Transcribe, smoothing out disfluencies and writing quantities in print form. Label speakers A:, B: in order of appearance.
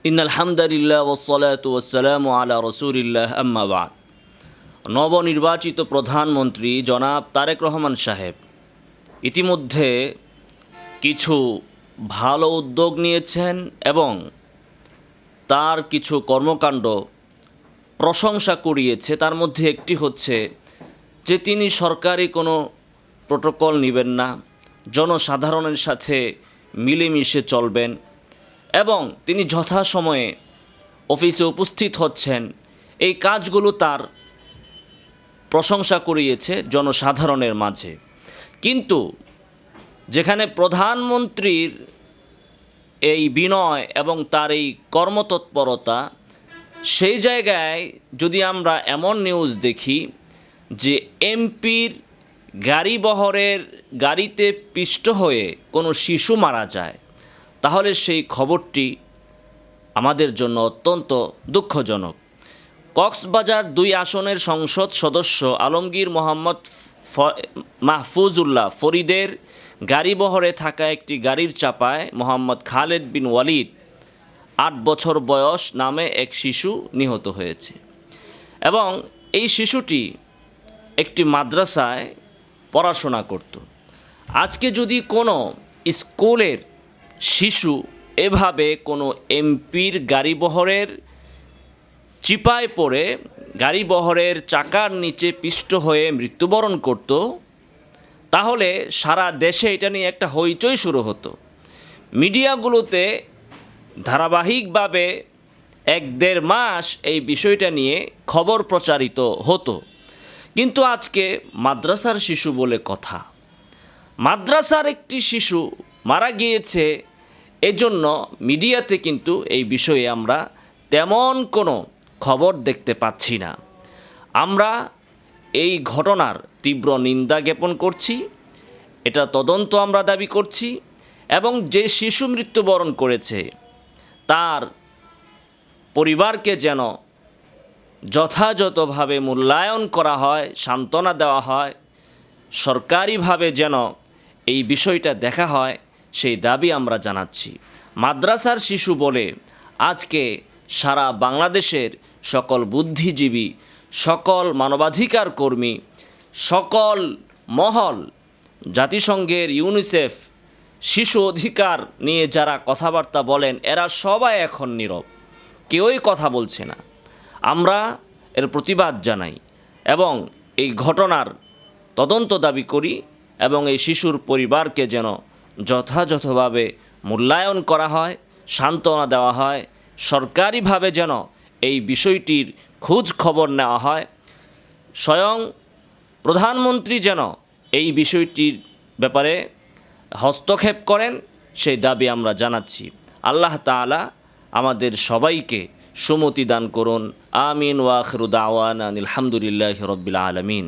A: ইন্নাল হামদালিল্লাহ ওয়াসসালাতু ওয়াসসালামু আলা রাসূলিল্লাহ আম্মা বা'দ। নবনির্বাচিত প্রধানমন্ত্রী জনাব তারেক রহমান সাহেব ইতিমধ্যে কিছু ভালো উদ্যোগ নিয়েছেন এবং তার কিছু কর্মকাণ্ড প্রশংসা কুড়িয়েছে। তার মধ্যে একটি হচ্ছে যে তিনি সরকারি কোনো প্রোটোকল নেবেন না, জনসাধারণের সাথে মিলেমিশে চলবেন এবং তিনি যথাসময়ে অফিসে উপস্থিত হচ্ছেন। এই কাজগুলো তার প্রশংসা কুড়িয়েছে জনসাধারণের মাঝে। কিন্তু যেখানে প্রধানমন্ত্রীর এই বিনয় এবং তার এই কর্মতৎপরতা, সেই জায়গায় যদি আমরা এমন নিউজ দেখি যে এমপির গাড়িতে পিষ্ট হয়ে কোনো শিশু মারা যায়, তাহলে সেই খবরটি আমাদের জন্য অত্যন্ত দুঃখজনক। কক্সবাজার 2 আসনের সংসদ সদস্য আলমগীর মোহাম্মদ মাহফুজুল্লাহ ফরিদের গাড়িবহরে থাকা একটি গাড়ির চাপায় মোহাম্মদ খালেদ বিন ওয়ালিদ 8 বছর বয়স নামে এক শিশু নিহত হয়েছে এবং এই শিশুটি একটি মাদ্রাসায় পড়াশোনা করত। আজকে যদি কোনো স্কুলের শিশু এভাবে কোনো এমপির গাড়িবহরের চিপায় পড়ে গাড়িবহরের চাকার নিচে পিষ্ট হয়ে মৃত্যুবরণ করত, তাহলে সারা দেশে এটা নিয়ে একটা হইচই শুরু হতো। মিডিয়াগুলোতে ধারাবাহিকভাবে 1-1.5 মাস এই বিষয়টা নিয়ে খবর প্রচারিত হতো। কিন্তু আজকে মাদ্রাসার শিশু বলে কথা, মাদ্রাসার একটি শিশু মারা গিয়েছে, এজন্য মিডিয়াতে কিন্তু এই বিষয়ে আমরা তেমন কোনো খবর দেখতে পাচ্ছি না। আমরা এই ঘটনার তীব্র নিন্দা জ্ঞাপন করছি, এটা তদন্ত আমরা দাবি করছি এবং যে শিশু মৃত্যুবরণ করেছে তার পরিবারকে যেন যথাযথভাবে মূল্যায়ন করা হয়, সান্ত্বনা দেওয়া হয়, সরকারিভাবে যেন এই বিষয়টা দেখা হয়, সেই দাবি আমরা জানাচ্ছি। মাদ্রাসার শিশু বলে আজকে সারা বাংলাদেশের সকল বুদ্ধিজীবী, সকল মানবাধিকার কর্মী, সকল মহল, জাতিসংঘের ইউনিসেফ, শিশু অধিকার নিয়ে যারা কথাবার্তা বলেন, এরা সবাই এখন নীরব, কেউই কথা বলছে না। আমরা এর প্রতিবাদ জানাই এবং এই ঘটনার তদন্ত দাবি করি এবং এই শিশুর পরিবারকে যেন যথাযথভাবে মূল্যায়ন করা হয়, সান্ত্বনা দেওয়া হয়, সরকারিভাবে যেন এই বিষয়টির খোঁজ খবর নেওয়া হয়, স্বয়ং প্রধানমন্ত্রী যেন এই বিষয়টির ব্যাপারে হস্তক্ষেপ করেন, সেই দাবি আমরা জানাচ্ছি। আল্লাহ তাআলা আমাদের সবাইকে সুমতি দান করুন। আমিন ওয়া আখিরু দাওয়ানা আলহামদুলিল্লাহি রাব্বিল আলামিন।